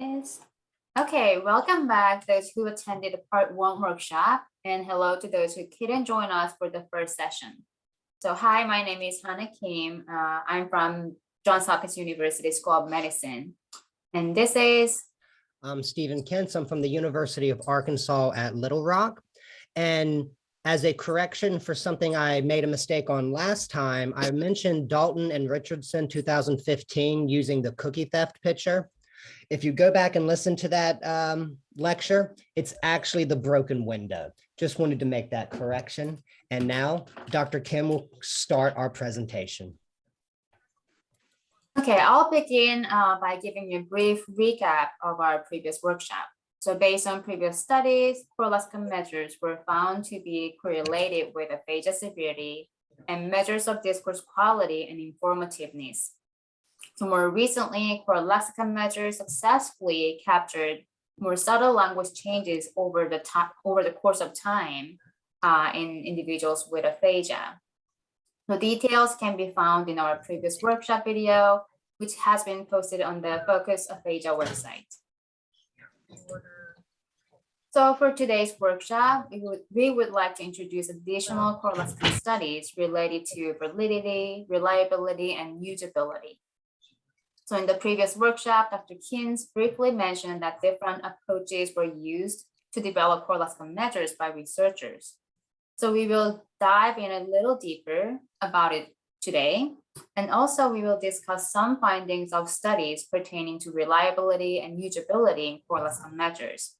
Yes. Okay, welcome back those who attended the part one workshop, and hello to those who couldn't join us for the first session. So hi, my name is Hannah Kim. I'm from Johns Hopkins University School of Medicine. And this is I'm Stephen Kentz. I'm from the University of Arkansas at Little Rock. And as a correction for something I made a mistake on last time, I mentioned Dalton and Richardson 2015 using the cookie theft picture. If you go back and listen to that lecture, it's actually the broken window. Just wanted to make that correction. And now Dr. Kim will start our presentation. Okay, I'll begin by giving you a brief recap of our previous workshop. So based on previous studies, core Lexicon measures were found to be correlated with aphasia severity and measures of discourse quality and informativeness. So more recently, core Lexicon measures successfully captured more subtle language changes over the course of time in individuals with aphasia. The details can be found in our previous workshop video, which has been posted on the Focus Aphasia website. So for today's workshop, we would like to introduce additional core Lexicon studies related to validity, reliability, and usability. So in the previous workshop, Dr. Kins briefly mentioned that different approaches were used to develop core Lexicon measures by researchers. So we will dive in a little deeper about it today. And also we will discuss some findings of studies pertaining to reliability and usability in core Lexicon measures.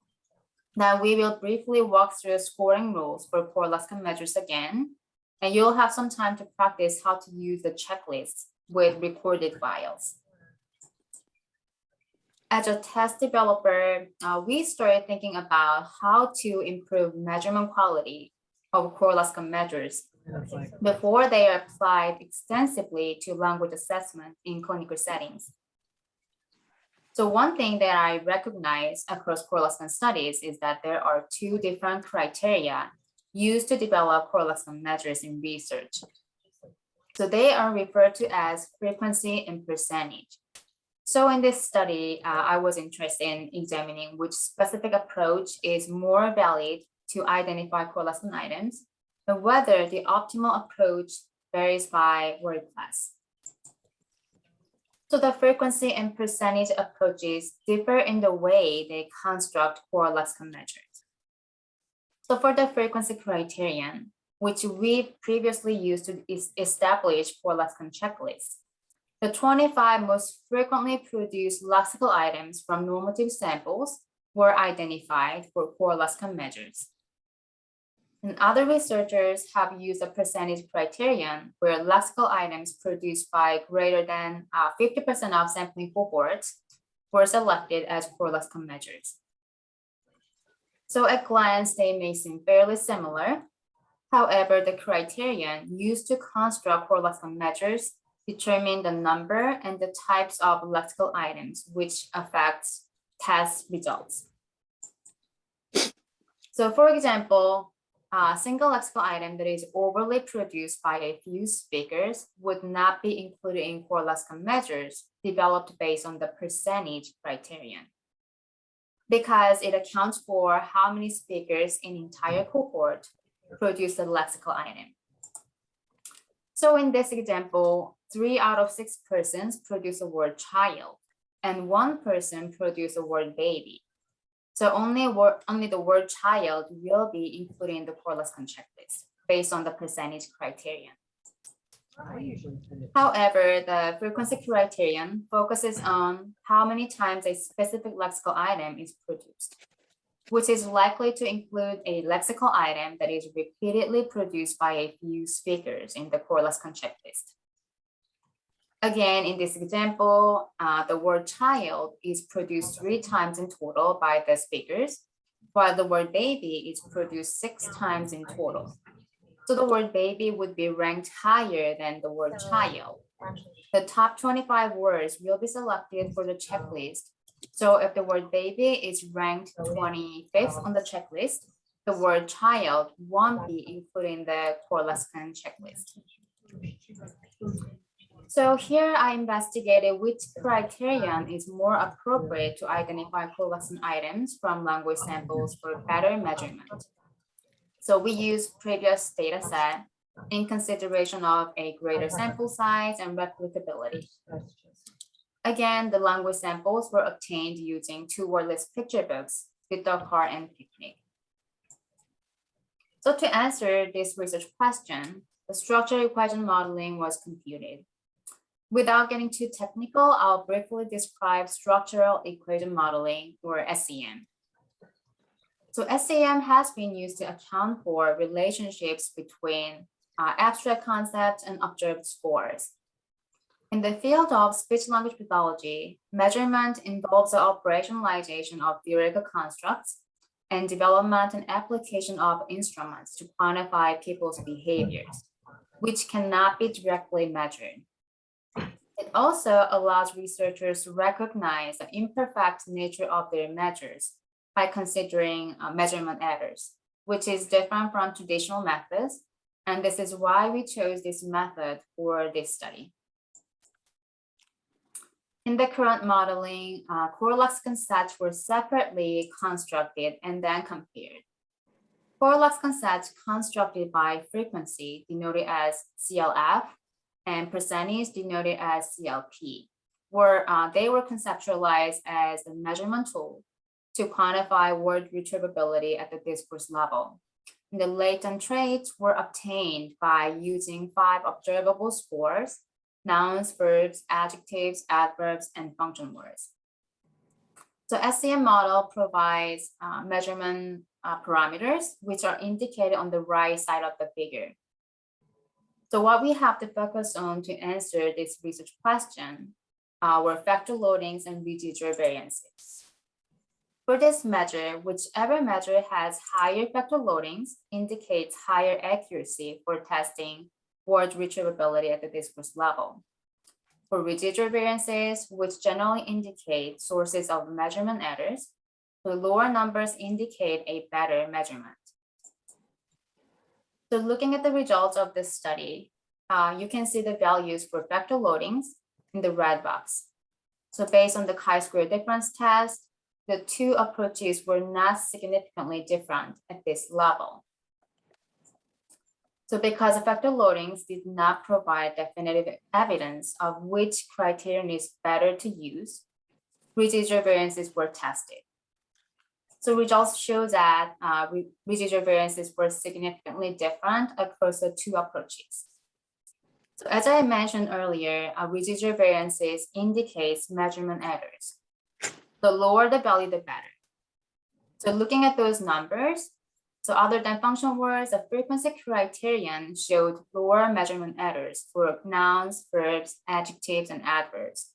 Now we will briefly walk through scoring rules for core Lexicon measures again, and you'll have some time to practice how to use the checklists with recorded files. As a test developer, we started thinking about how to improve measurement quality of core Lexicon measures before they are applied extensively to language assessment in clinical settings. So one thing that I recognize across core Lexicon studies is that there are two different criteria used to develop core Lexicon measures in research. So they are referred to as frequency and percentage. So in this study, I was interested in examining which specific approach is more valid to identify core Lexicon items, and whether the optimal approach varies by word class. So the frequency and percentage approaches differ in the way they construct core Lexicon measures. So for the frequency criterion, which we previously used to establish core Lexicon checklists, the 25 most frequently produced lexical items from normative samples were identified for core Lexicon measures. And other researchers have used a percentage criterion where lexical items produced by greater than 50% of sampling cohorts were selected as core Lexicon measures. So at glance, they may seem fairly similar. However, the criterion used to construct core Lexicon measures determine the number and the types of lexical items, which affects test results. So for example, a single lexical item that is overly produced by a few speakers would not be included in core Lexicon measures developed based on the percentage criterion, because it accounts for how many speakers in entire cohort produce a lexical item. So in this example, 3 out of 6 persons produce the word child, and 1 person produce the word baby. So only the word child will be included in the core Lexicon checklist based on the percentage criterion. However, the frequency criterion focuses on how many times a specific lexical item is produced, which is likely to include a lexical item that is repeatedly produced by a few speakers in the core Lexicon checklist. Again, in this example, the word child is produced 3 times in total by the speakers, while the word baby is produced 6 times in total. So the word baby would be ranked higher than the word child. The top 25 words will be selected for the checklist. So if the word baby is ranked 25th on the checklist, the word child won't be included in the core Lexicon checklist. So here I investigated which criterion is more appropriate to identify collection items from language samples for better measurement. So we use previous data set in consideration of a greater sample size and replicability. Again, the language samples were obtained using two wordless picture books, Car and Picnic. So to answer this research question, the structural equation modeling was computed. Without getting too technical, I'll briefly describe structural equation modeling, or SEM. So SEM has been used to account for relationships between abstract concepts and observed scores. In the field of speech-language pathology, measurement involves the operationalization of theoretical constructs and development and application of instruments to quantify people's behaviors, which cannot be directly measured. It also allows researchers to recognize the imperfect nature of their measures by considering measurement errors, which is different from traditional methods. And this is why we chose this method for this study. In the current modeling, core lexicon sets were separately constructed and then compared. Core lexicon sets constructed by frequency, denoted as CLF, and percentage, denoted as CLP, they were conceptualized as a measurement tool to quantify word retrievability at the discourse level. And the latent traits were obtained by using 5 observable scores: nouns, verbs, adjectives, adverbs, and function words. So SEM model provides measurement parameters, which are indicated on the right side of the figure. So what we have to focus on to answer this research question were factor loadings and residual variances. For this measure, whichever measure has higher factor loadings indicates higher accuracy for testing word retrievability at the discourse level. For residual variances, which generally indicate sources of measurement errors, the lower numbers indicate a better measurement. So looking at the results of this study, you can see the values for factor loadings in the red box. So based on the chi-square difference test, the two approaches were not significantly different at this level. So because the factor loadings did not provide definitive evidence of which criterion is better to use, residual variances were tested. So results show that residual variances were significantly different across the two approaches. So as I mentioned earlier, residual variances indicates measurement errors. The lower the value, the better. So looking at those numbers, so other than function words, the frequency criterion showed lower measurement errors for nouns, verbs, adjectives, and adverbs.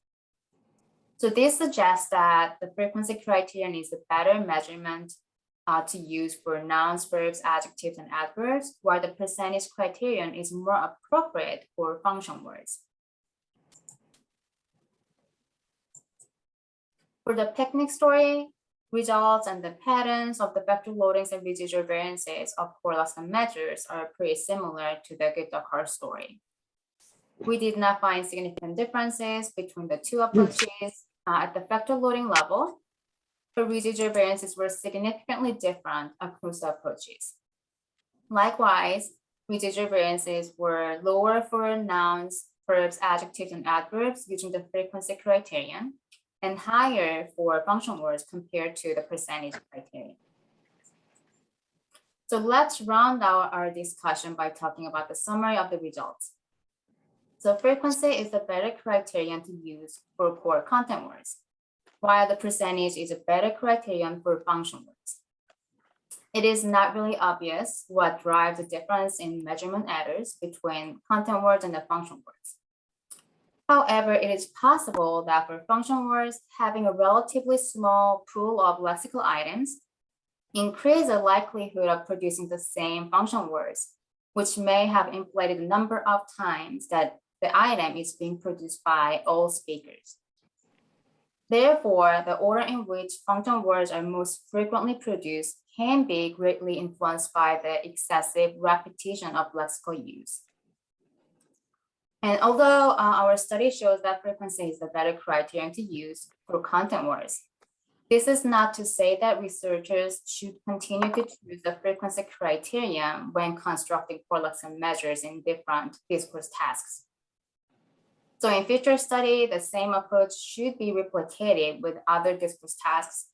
So this suggests that the frequency criterion is a better measurement to use for nouns, verbs, adjectives, and adverbs, while the percentage criterion is more appropriate for function words. For the picnic story, results and the patterns of the vector loadings and residual variances of core lexicon measures are pretty similar to the Car story. We did not find significant differences between the two approaches at the vector loading level. The residual variances were significantly different across the approaches. Likewise, residual variances were lower for nouns, verbs, adjectives, and adverbs using the frequency criterion, and higher for function words compared to the percentage criterion. So let's round out our discussion by talking about the summary of the results. So frequency is the better criterion to use for core content words, while the percentage is a better criterion for function words. It is not really obvious what drives the difference in measurement errors between content words and the function words. However, it is possible that for function words, having a relatively small pool of lexical items increase the likelihood of producing the same function words, which may have inflated the number of times that the item is being produced by all speakers. Therefore, the order in which function words are most frequently produced can be greatly influenced by the excessive repetition of lexical use. And although our study shows that frequency is the better criterion to use for content wars, this is not to say that researchers should continue to choose the frequency criterion when constructing core lexicon measures in different discourse tasks. So in future study, the same approach should be replicated with other discourse tasks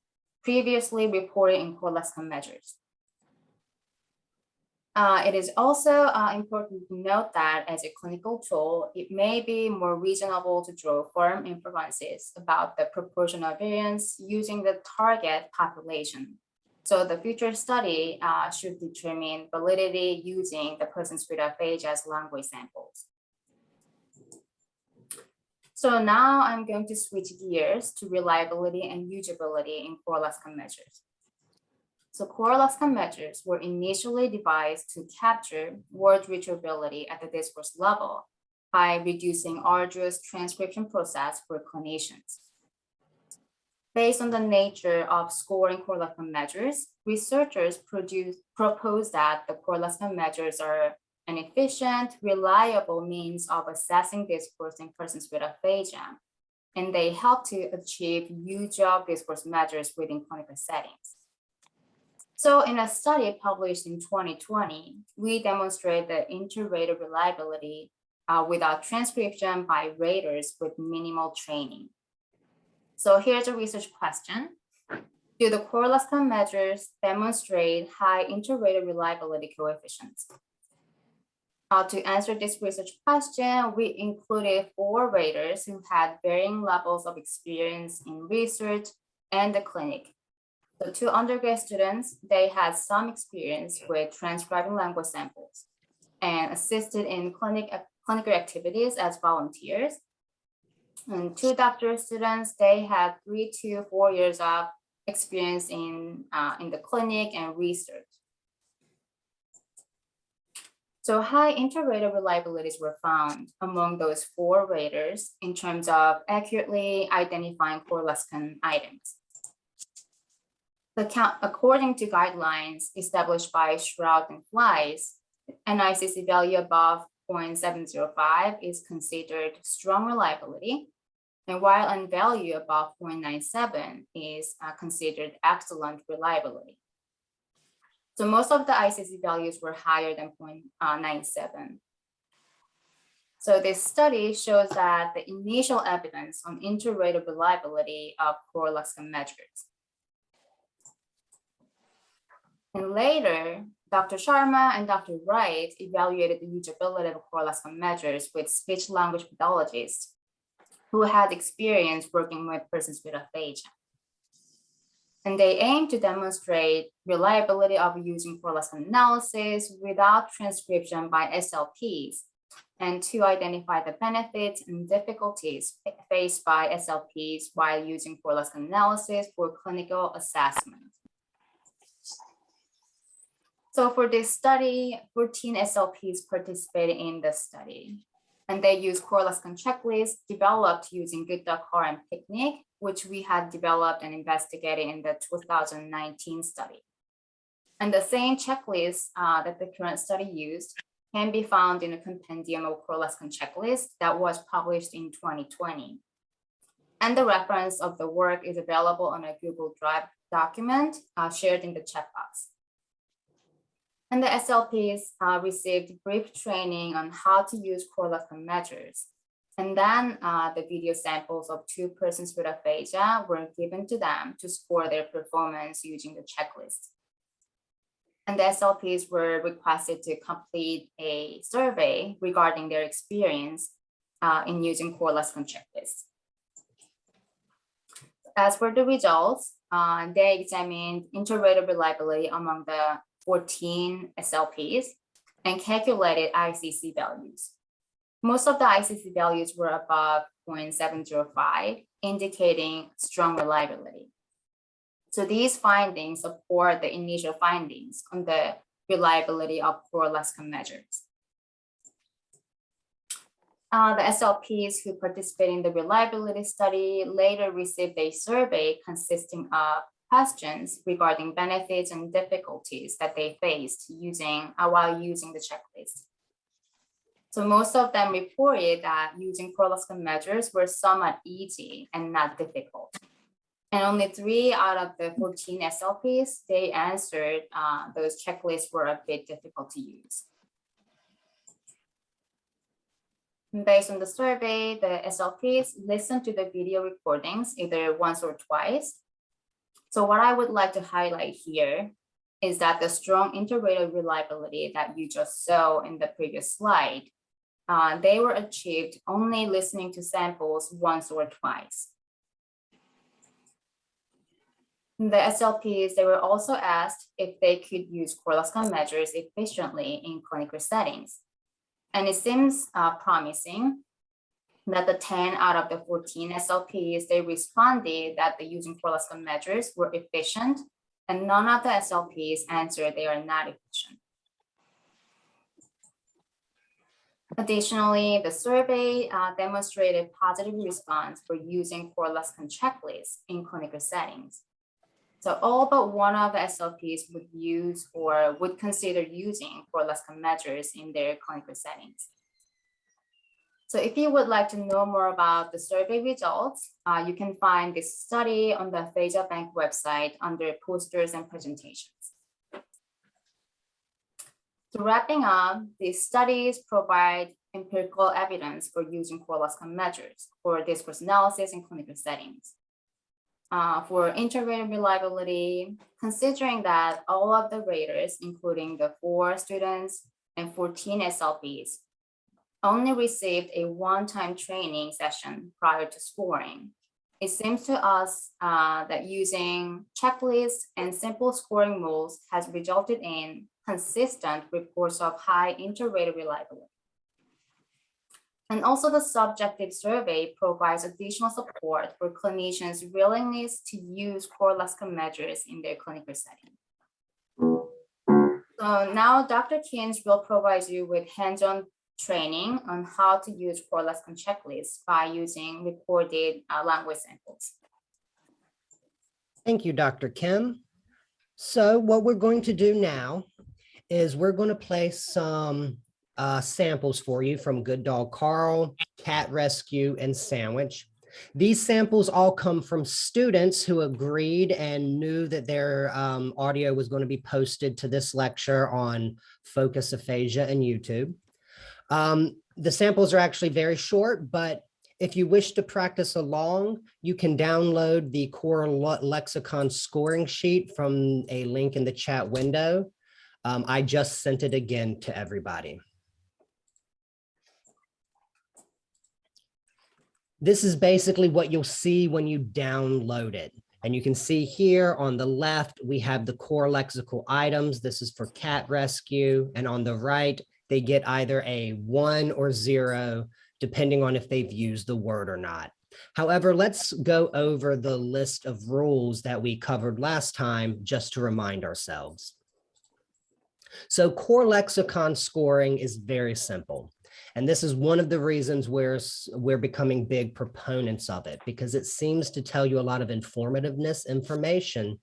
previously reported in core lexicon measures. It is also important to note that as a clinical tool, it may be more reasonable to draw firm inferences about the proportional variance using the target population. So the future study should determine validity using the person's rate of age as language samples. So now I'm going to switch gears to reliability and usability in core lexicon measures. So core lexicon measures were initially devised to capture word retrievability at the discourse level by reducing arduous transcription process for clinicians. Based on the nature of scoring core lexicon measures, researchers proposed that the core lexicon measures are an efficient, reliable means of assessing discourse in persons with aphasia, and they help to achieve usual discourse measures within clinical settings. So in a study published in 2020, we demonstrate the inter-rater reliability without transcription by raters with minimal training. So here's a research question. Do the core lexicon measures demonstrate high inter-rater reliability coefficients? To answer this research question, we included 4 raters who had varying levels of experience in research and the clinic. So 2 undergrad students, they had some experience with transcribing language samples and assisted in clinical activities as volunteers. And 2 doctoral students, they had 3 to 4 years of experience in the clinic and research. So high inter-rater reliabilities were found among those 4 raters in terms of accurately identifying core lexicon items. According to guidelines established by Shrout and Flies, an ICC value above 0.705 is considered strong reliability, and while a value above 0.97 is considered excellent reliability. So most of the ICC values were higher than 0.97. So this study shows that the initial evidence on inter-rater reliability of core lexicon measures. And later, Dr. Sharma and Dr. Wright evaluated the usability of core lexicon measures with speech-language pathologists who had experience working with persons with aphasia. And they aim to demonstrate reliability of using core lexicon analysis without transcription by SLPs, and to identify the benefits and difficulties faced by SLPs while using core lexicon analysis for clinical assessment. So for this study, 14 SLPs participated in the study, and they used core lexicon checklists developed using Good.car and Picnic, which we had developed and investigated in the 2019 study. And the same checklist that the current study used can be found in a compendium of core lexicon checklist that was published in 2020. And the reference of the work is available on a Google Drive document shared in the chat box. And the SLPs received brief training on how to use core lexicon measures. And then the video samples of 2 persons with aphasia were given to them to score their performance using the checklist. And the SLPs were requested to complete a survey regarding their experience in using core lexicon checklists. As for the results, they examined inter-rater reliability among the 14 SLPs and calculated ICC values. Most of the ICC values were above 0.705, indicating strong reliability. So these findings support the initial findings on the reliability of core lexicon measures. The SLPs who participated in the reliability study later received a survey consisting of questions regarding benefits and difficulties that they faced while using the checklist. So most of them reported that using core lexicon measures were somewhat easy and not difficult. And only 3 out of the 14 SLPs, they answered those checklists were a bit difficult to use. And based on the survey, the SLPs listened to the video recordings either once or twice. So what I would like to highlight here is that the strong integrated reliability that you just saw in the previous slide, they were achieved only listening to samples once or twice. The SLPs, they were also asked if they could use core lexicon measures efficiently in clinical settings. And it seems promising that the 10 out of the 14 SLPs, they responded that the using core lexicon measures were efficient, and none of the SLPs answered they are not efficient. Additionally, the survey demonstrated positive response for using core lexicon checklists in clinical settings. So all but one of the SLPs would use or would consider using core lexicon measures in their clinical settings. So if you would like to know more about the survey results, you can find this study on the Phasia Bank website under posters and presentations. So wrapping up, these studies provide empirical evidence for using core lexicon measures for discourse analysis in clinical settings. For integrated reliability, considering that all of the raters, including the 4 students and 14 SLPs, only received a one-time training session prior to scoring, it seems to us that using checklists and simple scoring rules has resulted in consistent reports of high integrated reliability. And also the subjective survey provides additional support for clinicians' willingness to use core lexicon measures in their clinical setting. So now Dr. Kins will provide you with hands-on training on how to use core lexicon checklists by using recorded language samples. Thank you, Dr. Kim. So what we're going to do now is we're going to play some samples for you from Good Dog Carl, Cat Rescue, and Sandwich. These samples all come from students who agreed and knew that their audio was going to be posted to this lecture on Focus Aphasia and YouTube. The samples are actually very short, but if you wish to practice along, you can download the Core Lexicon scoring sheet from a link in the chat window. I just sent it again to everybody. This is basically what you'll see when you download it. And you can see here on the left, we have the core lexical items. This is for Cat Rescue. And on the right, they get either a 1 or 0, depending on if they've used the word or not. However, let's go over the list of rules that we covered last time just to remind ourselves. So core lexicon scoring is very simple. And this is one of the reasons we're becoming big proponents of it, because it seems to tell you a lot of informativeness information,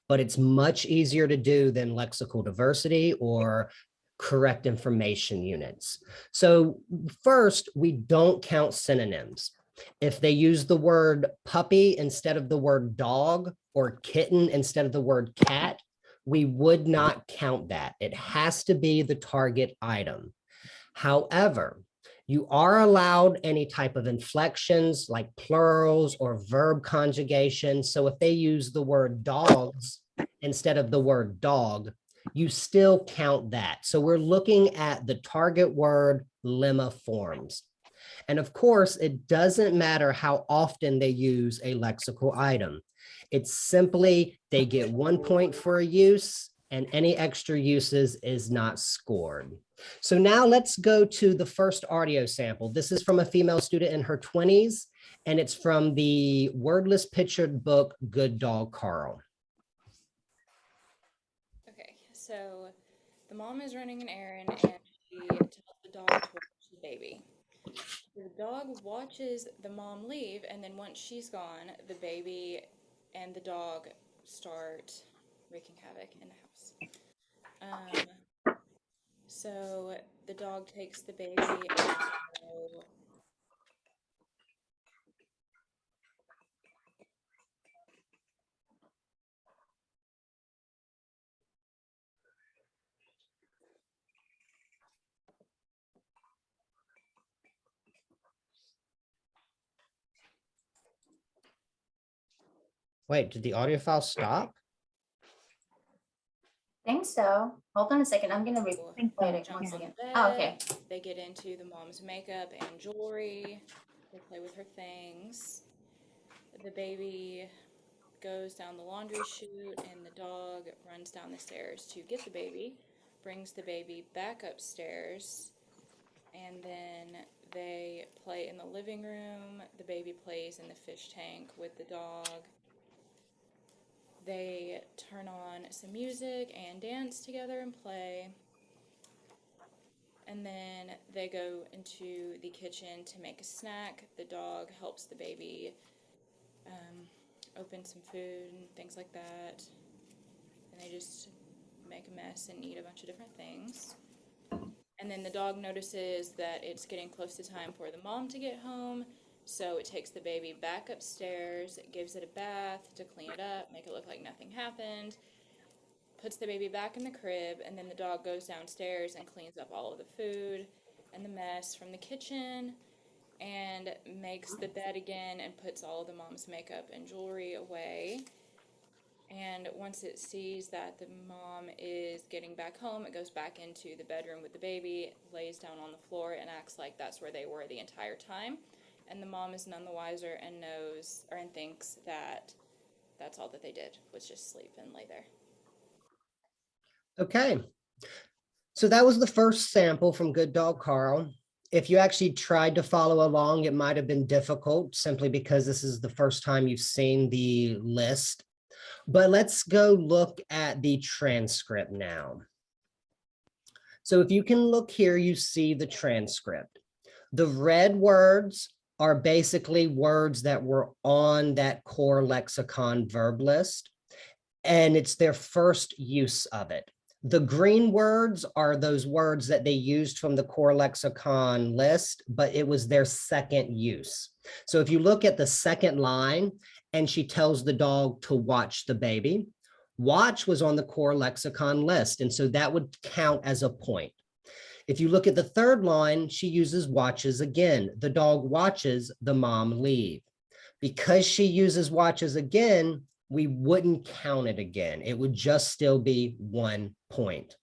but it's much easier to do than lexical diversity or correct information units. So first, we don't count synonyms. If they use the word puppy instead of the word dog or kitten instead of the word cat, we would not count that. It has to be the target item. However, you are allowed any type of inflections like plurals or verb conjugation. So if they use the word dogs instead of the word dog, you still count that. So we're looking at the target word lemma forms. And of course, it doesn't matter how often they use a lexical item. It's simply they get 1 point for a use and any extra uses is not scored. So now let's go to the first audio sample. This is from a female student in her 20s, and it's from the wordless pictured book, Good Dog Carl. Okay, so the mom is running an errand and she tells the dog to watch the baby. The dog watches the mom leave, and then once she's gone, the baby and the dog start wreaking havoc in the house. So the dog takes the baby and go, Wait, did the audio file stop? Think so. Hold on a second. I'm gonna replay it jump once on the again. bed. Oh, okay. They get into the mom's makeup and jewelry. They play with her things. The baby goes down the laundry chute, and the dog runs down the stairs to get the baby, brings the baby back upstairs, and then they play in the living room. The baby plays in the fish tank with the dog. They turn on some music and dance together and play. And then they go into the kitchen to make a snack. The dog helps the baby open some food and things like that. And they just make a mess and eat a bunch of different things. And then the dog notices that it's getting close to time for the mom to get home. So it takes the baby back upstairs, gives it a bath to clean it up, make it look like nothing happened, puts the baby back in the crib, and then the dog goes downstairs and cleans up all of the food and the mess from the kitchen and makes the bed again and puts all of the mom's makeup and jewelry away. And once it sees that the mom is getting back home, it goes back into the bedroom with the baby, lays down on the floor, and acts like that's where they were the entire time. And the mom is none the wiser and knows and thinks that that's all that they did was just sleep and lay there. Okay. So that was the first sample from Good Dog Carl. If you actually tried to follow along, it might have been difficult simply because this is the first time you've seen the list. But let's go look at the transcript now. So if you can look here, you see the transcript. The red words are basically words that were on that core lexicon verb list, and it's their first use of it. The green words are those words that they used from the core lexicon list, but it was their second use. So if you look at the second line, and she tells the dog to watch the baby, watch was on the core lexicon list, and so that would count as a point. If you look at the third line, she uses watches again. The dog watches the mom leave. Because she uses watches again, we wouldn't count it again. It would just still be 1 point.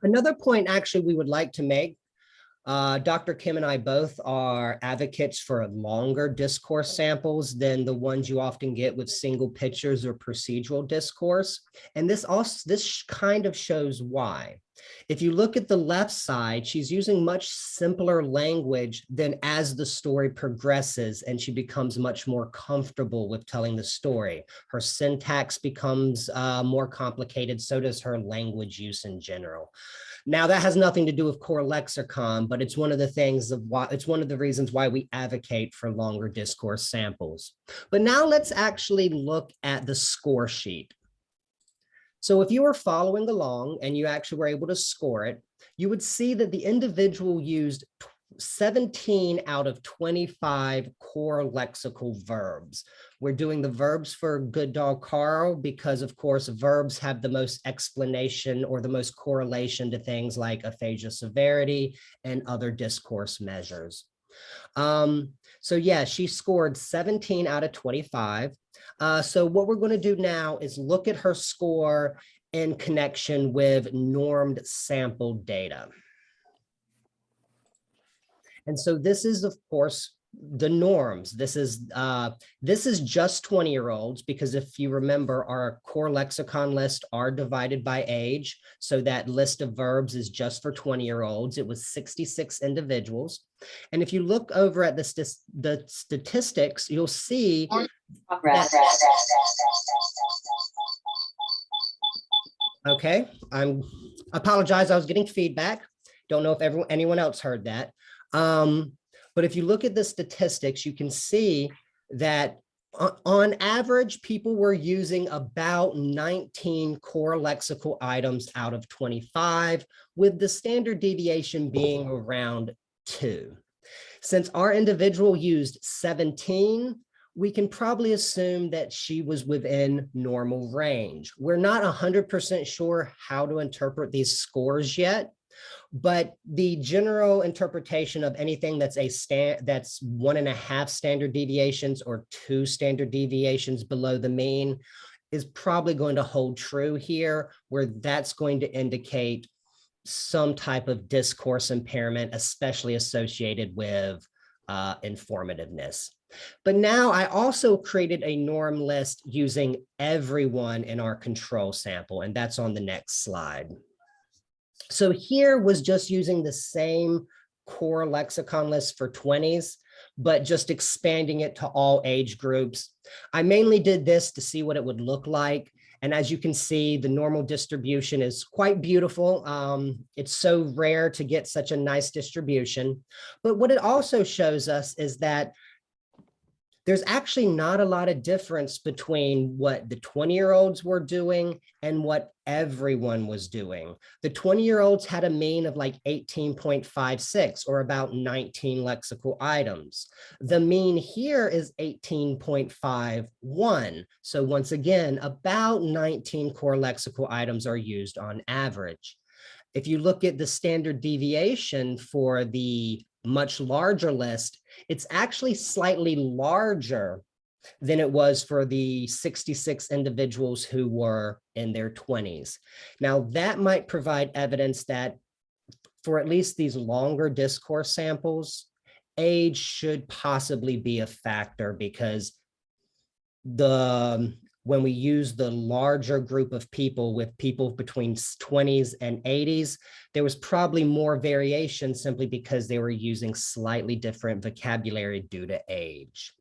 Another point actually we would like to make, Dr. Kim and I both are advocates for longer discourse samples than the ones you often get with single pictures or procedural discourse. And this kind of shows why. If you look at the left side, she's using much simpler language than as the story progresses and she becomes much more comfortable with telling the story. Her syntax becomes more complicated, so does her language use in general. Now that has nothing to do with core lexicon, but it's one of the things of why it's one of the reasons why we advocate for longer discourse samples. But now let's actually look at the score sheet. So if you were following along and you actually were able to score it, you would see that the individual used 17 out of 25 core lexical verbs. We're doing the verbs for Good Dog Carl because, of course, verbs have the most explanation or the most correlation to things like aphasia severity and other discourse measures. So yeah, she scored 17 out of 25. So what we're going to do now is look at her score in connection with normed sample data. And so this is, of course, the norms. This is just 20-year-olds because if you remember, our core lexicon list are divided by age. So that list of verbs is just for 20-year-olds. It was 66 individuals. And if you look over at the statistics, you'll see that, okay, I apologize. I was getting feedback. Don't know if anyone else heard that. But if you look at the statistics, you can see that On average, people were using about 19 core lexical items out of 25, with the standard deviation being around 2. Since our individual used 17, we can probably assume that she was within normal range. We're not 100% sure how to interpret these scores yet, but the general interpretation of anything that's that's 1.5 standard deviations or 2 standard deviations below the mean is probably going to hold true here, where that's going to indicate some type of discourse impairment, especially associated with informativeness. But now I also created a norm list using everyone in our control sample, and that's on the next slide. So here was just using the same core lexicon list for 20s, but just expanding it to all age groups. I mainly did this to see what it would look like. And as you can see, the normal distribution is quite beautiful. It's so rare to get such a nice distribution. But what it also shows us is that there's actually not a lot of difference between what the 20-year-olds were doing and what everyone was doing. The 20-year-olds had a mean of like 18.56 or about 19 lexical items. The mean here is 18.51. So once again, about 19 core lexical items are used on average. If you look at the standard deviation for the much larger list, it's actually slightly larger than it was for the 66 individuals who were in their 20s. Now, that might provide evidence that for at least these longer discourse samples, age should possibly be a factor, because when we use the larger group of people with people between 20s and 80s, there was probably more variation simply because they were using slightly different vocabulary due to age.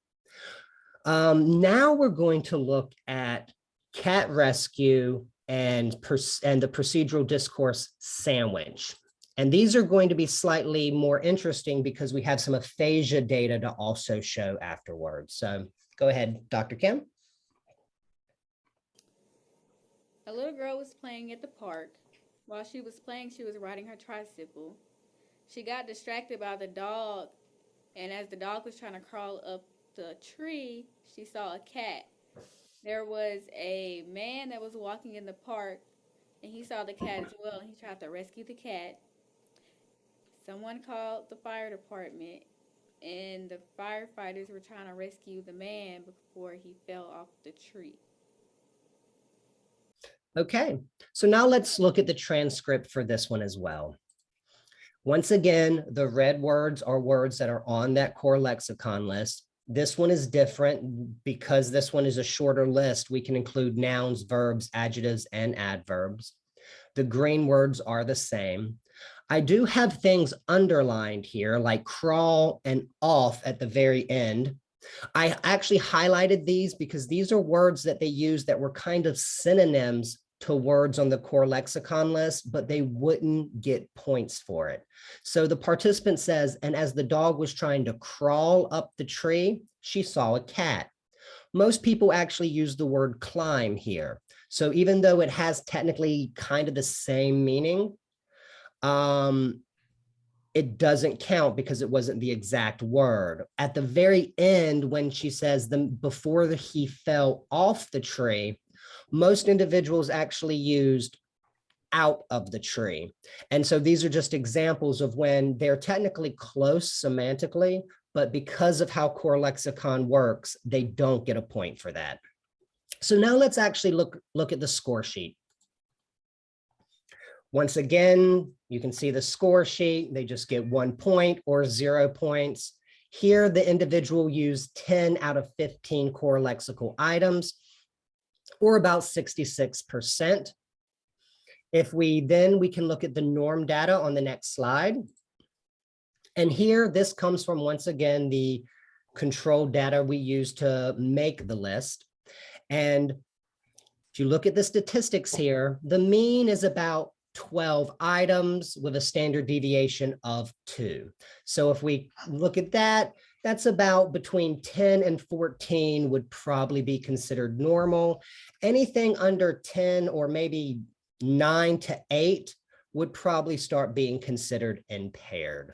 Now we're going to look at cat rescue and the procedural discourse sandwich. And these are going to be slightly more interesting because we have some aphasia data to also show afterwards. So go ahead, Dr. Kim. A little girl was playing at the park. While she was playing, she was riding her tricycle. She got distracted by the dog, and as the dog was trying to crawl up the tree, she saw a cat. There was a man that was walking in the park, and he saw the cat as well, and he tried to rescue the cat. Someone called the fire department, and the firefighters were trying to rescue the man before he fell off the tree. Okay, so now let's look at the transcript for this one as well. Once again, the red words are words that are on that core lexicon list. This one is different because this one is a shorter list. We can include nouns, verbs, adjectives, and adverbs. The green words are the same. I do have things underlined here like crawl and off at the very end. I actually highlighted these because these are words that they use that were kind of synonyms to words on the core lexicon list, but they wouldn't get points for it. So the participant says, and as the dog was trying to crawl up the tree, she saw a cat. Most people actually use the word climb here. So even though it has technically kind of the same meaning, it doesn't count because it wasn't the exact word. At the very end, when she says before he fell off the tree, most individuals actually used out of the tree. And so these are just examples of when they're technically close semantically, but because of how core lexicon works, they don't get a point for that. So now let's actually look at the score sheet. Once again, you can see the score sheet. They just get 1 point or 0 points. Here, the individual used 10 out of 15 core lexical items, or about 66%. If we can look at the norm data on the next slide. And here, this comes from, once again, the control data we use to make the list. And if you look at the statistics here, the mean is about 12 items with a standard deviation of 2. So if we look at that, That's about between 10 and 14 would probably be considered normal. Anything under 10 or maybe 9 to 8 would probably start being considered impaired.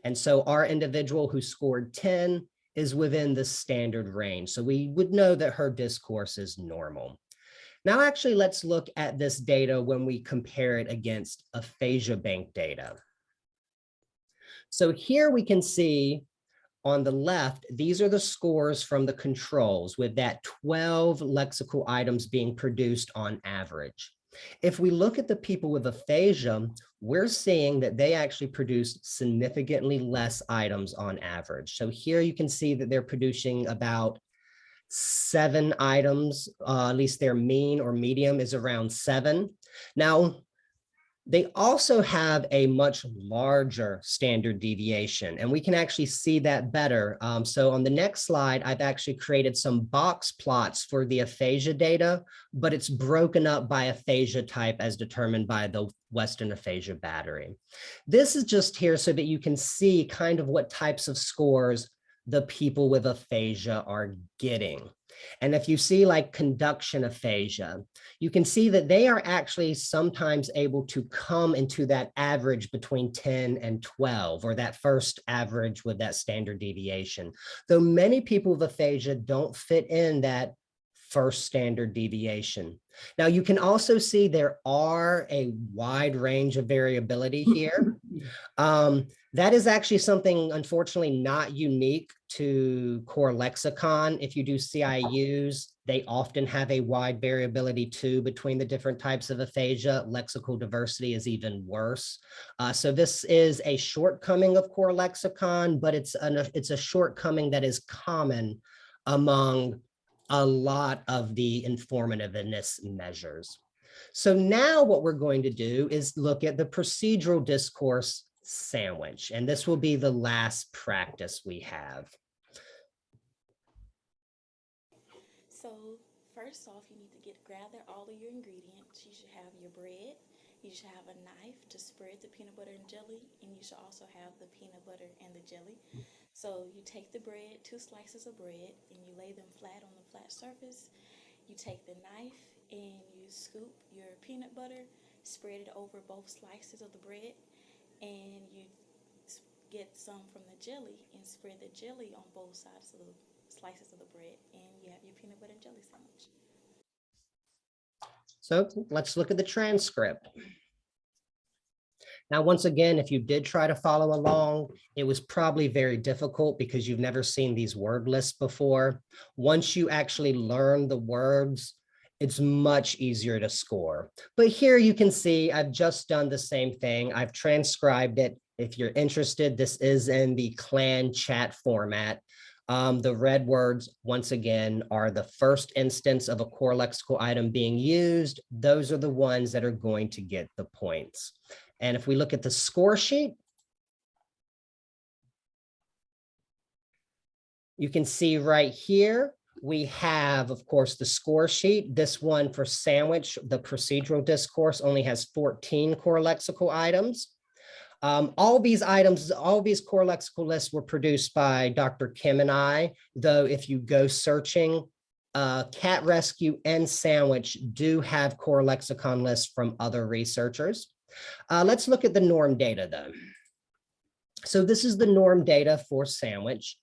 And so our individual who scored 10 is within the standard range. So we would know that her discourse is normal. Now, actually, let's look at this data when we compare it against aphasia bank data. So here we can see on the left, these are the scores from the controls with that 12 lexical items being produced on average. If we look at the people with aphasia, we're seeing that they actually produce significantly less items on average. So here you can see that they're producing about 7 items, at least their mean or medium is around 7. Now, they also have a much larger standard deviation, and we can actually see that better. So on the next slide, I've actually created some box plots for the aphasia data, but it's broken up by aphasia type as determined by the Western Aphasia Battery. This is just here so that you can see kind of what types of scores the people with aphasia are getting. And if you see like conduction aphasia, you can see that they are actually sometimes able to come into that average between 10 and 12, or that first average with that standard deviation. Though many people with aphasia don't fit in that first standard deviation. Now, you can also see there are a wide range of variability here. That is actually something, unfortunately, not unique to core lexicon. If you do CIUs, they often have a wide variability too between the different types of aphasia. Lexical diversity is even worse. So this is a shortcoming of core lexicon, but it's a shortcoming that is common among a lot of the informativeness measures. So now what we're going to do is look at the procedural discourse sandwich, and this will be the last practice we have. So first off, you need to gather all of your ingredients. You should have your bread. You should have a knife to spread the peanut butter and jelly, and you should also have the peanut butter and the jelly. So you take the bread, 2 slices of bread, and you lay them flat on the flat surface. You take the knife and you scoop your peanut butter, spread it over both slices of the bread, and you get some from the jelly and spread the jelly on both sides of the slices of the bread, and you have your peanut butter and jelly sandwich. So let's look at the transcript. Now, once again, if you did try to follow along, it was probably very difficult because you've never seen these word lists before. Once you actually learn the words, it's much easier to score. But here you can see I've just done the same thing. I've transcribed it. If you're interested, this is in the clan chat format. The red words, once again, are the first instance of a core lexical item being used. Those are the ones that are going to get the points. And if we look at the score sheet, you can see right here, we have, of course, the score sheet. This one for sandwich, the procedural discourse only has 14 core lexical items. All these items, all these core lexical lists were produced by Dr. Kim and I, though if you go searching, Cat Rescue and Sandwich do have core lexicon lists from other researchers. Let's look at the norm data though. So this is the norm data for Sandwich.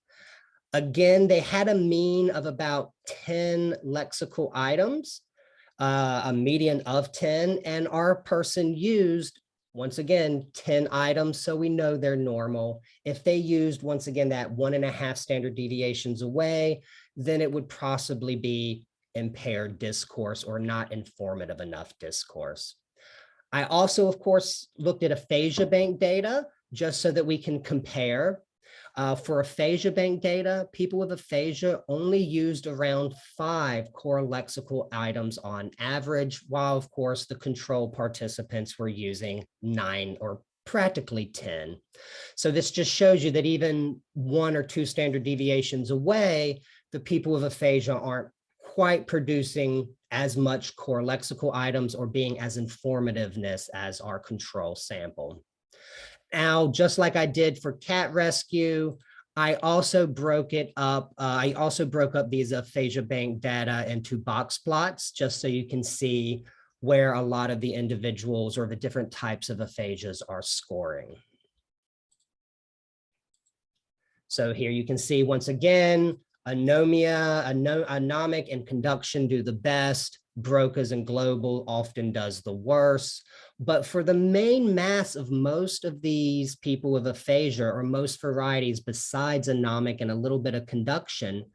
Again, they had a mean of about 10 lexical items, a median of 10, and our person used, once again, 10 items, so we know they're normal. If they used, once again, that 1.5 standard deviations away, then it would possibly be impaired discourse or not informative enough discourse. I also, of course, looked at aphasia bank data just so that we can compare. For aphasia bank data, people with aphasia only used around 5 core lexical items on average, while of course the control participants were using 9 or practically 10. So this just shows you that even 1 or 2 standard deviations away, the people with aphasia aren't quite producing as much core lexical items or being as informativeness as our control sample. Now, just like I did for Cat Rescue, I also broke it up. I also broke up these aphasia bank data into box plots, just so you can see where a lot of the individuals or the different types of aphasias are scoring. So here you can see once again, anomia, anomic and conduction do the best. Broca's and global often does the worst. But for the main mass of most of these people with aphasia, or most varieties besides anomic and a little bit of conduction,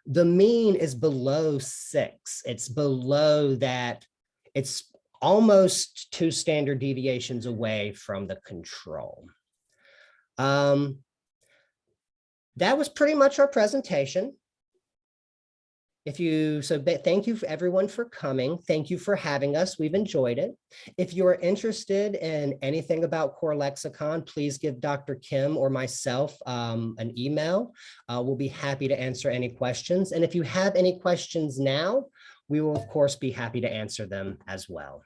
the mean is below 6. It's below that. It's almost 2 standard deviations away from the control. That was pretty much our presentation. Thank you for everyone for coming. Thank you for having us. We've enjoyed it. If you are interested in anything about Core Lexicon, please give Dr. Kim or myself an email. We'll be happy to answer any questions. And if you have any questions now, we will of course be happy to answer them as well.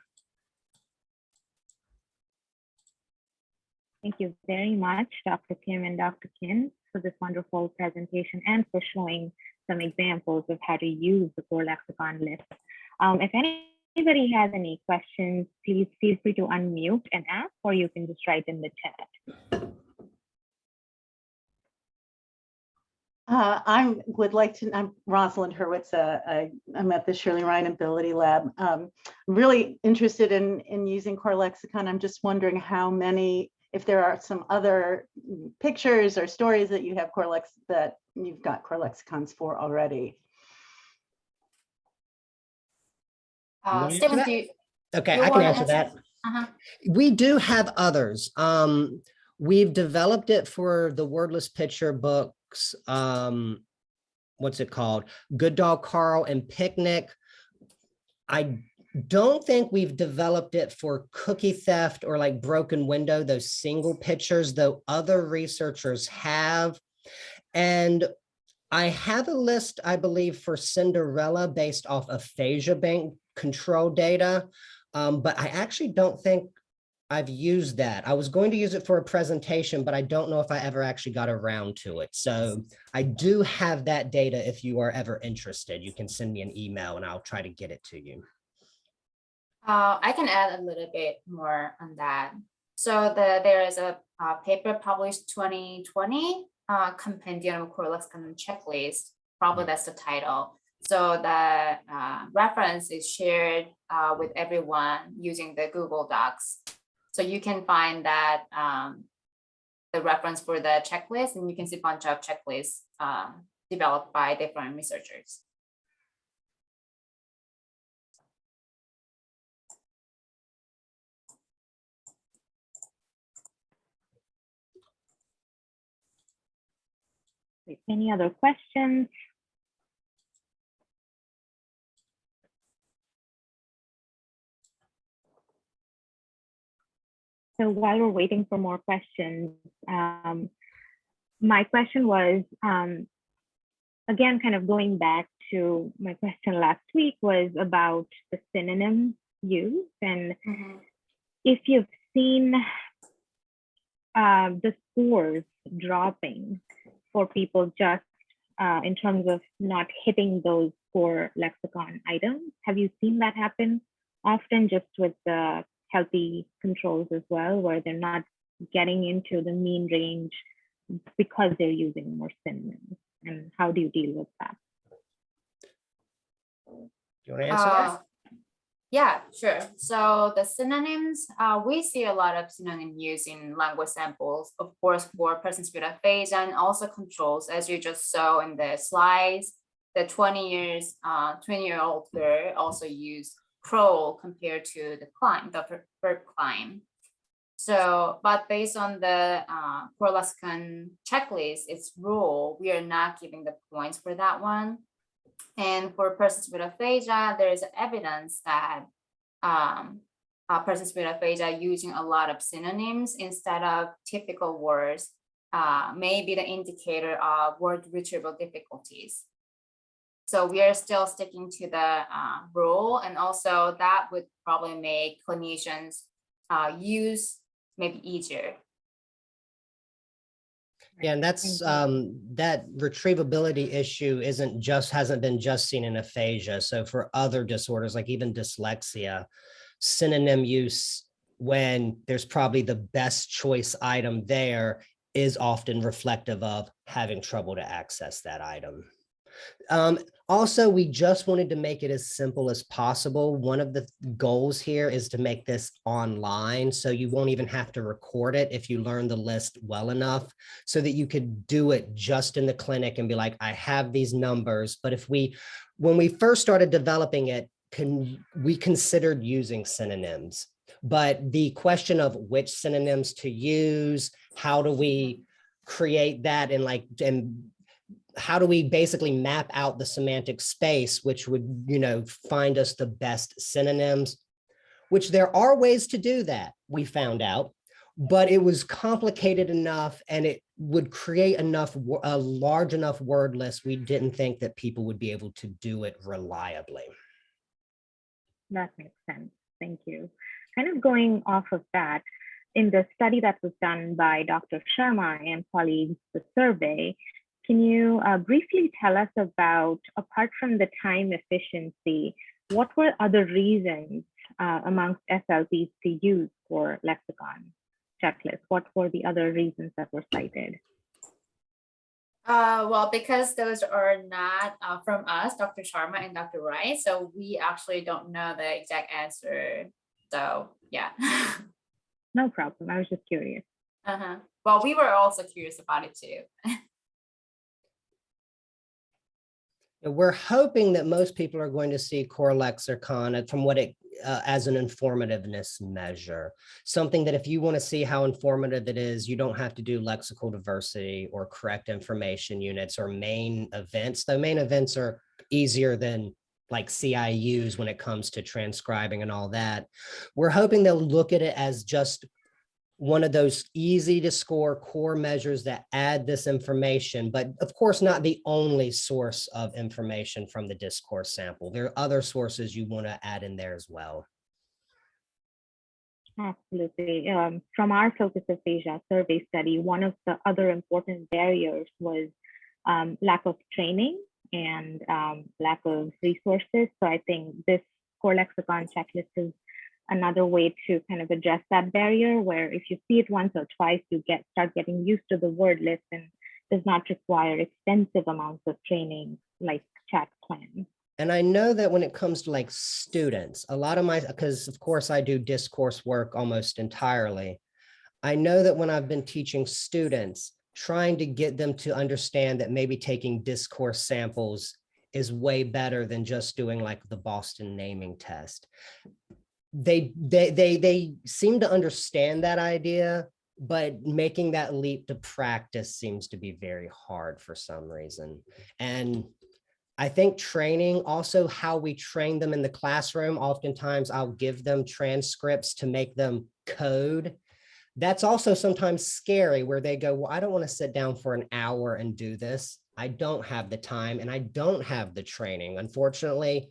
Thank you very much, Dr. Kim and Dr. Kim, for this wonderful presentation and for showing some examples of how to use the Core Lexicon list. If anybody has any questions, please feel free to unmute and ask, or you can just write in the chat. I'm Rosalind Hurwitz. I'm at the Shirley Ryan Ability Lab. I'm really interested in using Core Lexicon. I'm just wondering if there are some other pictures or stories that you have that you've got Core Lexicons for already. Stephen, Okay, I can answer that. We do have others. We've developed it for the wordless picture books. What's it called? Good Dog Carl and Picnic. I don't think we've developed it for cookie theft or like broken window, those single pictures, though other researchers have. And I have a list, I believe, for Cinderella based off aphasia bank control data, but I actually don't think I've used that. I was going to use it for a presentation, but I don't know if I ever actually got around to it. So I do have that data. If you are ever interested, you can send me an email and I'll try to get it to you. I can add a little bit more on that. So there is a paper published 2020, Compendium of Core Lexicon Checklist. Probably that's the title. So the reference is shared with everyone using the Google Docs. So you can find that the reference for the checklist, and you can see a bunch of checklists developed by different researchers. Any other questions? So while we're waiting for more questions, my question was, again, kind of going back to my question last week, was about the synonym use. And if you've seen the scores dropping for people just in terms of not hitting those Core Lexicon items, have you seen that happen often just with the healthy controls as well, where they're not getting into the mean range because they're using more synonyms? And how do you deal with that? Do you want to answer that? Yeah, sure. So the synonyms, we see a lot of synonym use in language samples, of course, for persons with aphasia and also controls, as you just saw in the slides. The 20-year-old girl also used crawl compared to the climb, the verb climb. So, but based on the Core Lexicon checklist, its rule, we are not giving the points for that one. And for persons with aphasia, there is evidence that persons with aphasia using a lot of synonyms instead of typical words may be the indicator of word retrieval difficulties. So we are still sticking to the rule, and also that would probably make clinicians use maybe easier. Yeah, and that's that retrievability issue hasn't been just seen in aphasia. So for other disorders, like even dyslexia, synonym use when there's probably the best choice item there is often reflective of having trouble to access that item. Also, we just wanted to make it as simple as possible. One of the goals here is to make this online, so you won't even have to record it if you learn the list well enough, so that you could do it just in the clinic and be like, I have these numbers. But when we first started developing it, we considered using synonyms. But the question of which synonyms to use, how do we create that, and how do we basically map out the semantic space, which would, find us the best synonyms, which there are ways to do that, we found out, but it was complicated enough and it would create a large enough word list. We didn't think that people would be able to do it reliably. That makes sense. Thank you. Kind of going off of that, in the study that was done by Dr. Sharma and colleagues, the survey, can you briefly tell us about, apart from the time efficiency, what were other reasons amongst SLPs to use for lexicon checklist? What were the other reasons that were cited? Well, because those are not from us, Dr. Sharma and Dr. Wright, so we actually don't know the exact answer. So yeah. No problem. I was just curious. Well, we were also curious about it too. We're hoping that most people are going to see core lexicon from what it as an informativeness measure, something that if you want to see how informative it is, you don't have to do lexical diversity or correct information units or main events. The main events are easier than like CIUs when it comes to transcribing and all that. We're hoping they'll look at it as just one of those easy to score core measures that add this information, but of course not the only source of information from the discourse sample. There are other sources you want to add in there as well. Absolutely. From our Focus Aphasia survey study, one of the other important barriers was lack of training and lack of resources. So I think this core lexicon checklist is another way to kind of address that barrier, where if you see it once or twice, you start getting used to the word list and does not require extensive amounts of training like chat plans. And I know that when it comes to like students, a lot of because of course I do discourse work almost entirely. I know that when I've been teaching students, trying to get them to understand that maybe taking discourse samples is way better than just doing like the Boston naming test. They seem to understand that idea, but making that leap to practice seems to be very hard for some reason. And I think training, also how we train them in the classroom, oftentimes I'll give them transcripts to make them code. That's also sometimes scary where they go, well, I don't want to sit down for an hour and do this. I don't have the time and I don't have the training. Unfortunately,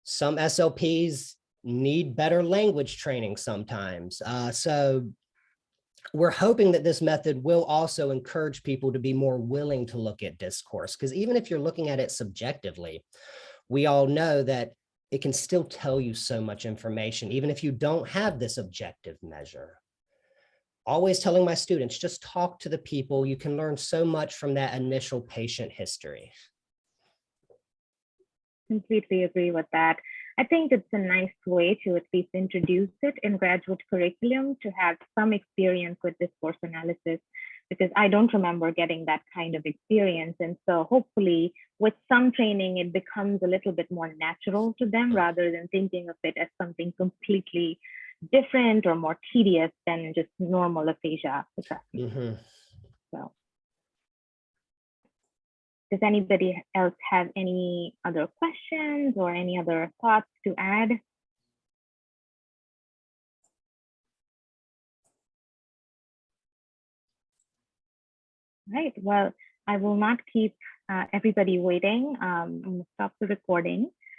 some SLPs need better language training sometimes. So we're hoping that this method will also encourage people to be more willing to look at discourse, because even if you're looking at it subjectively, we all know that it can still tell you so much information, even if you don't have this objective measure. Always telling my students, just talk to the people. You can learn so much from that initial patient history. Completely agree with that. I think it's a nice way to at least introduce it in graduate curriculum, to have some experience with discourse analysis, because I don't remember getting that kind of experience. And so hopefully with some training, it becomes a little bit more natural to them rather than thinking of it as something completely different or more tedious than just normal aphasia assessment. So. Does anybody else have any other questions or any other thoughts to add? Right, well, I will not keep everybody waiting. I'm going to stop the recording.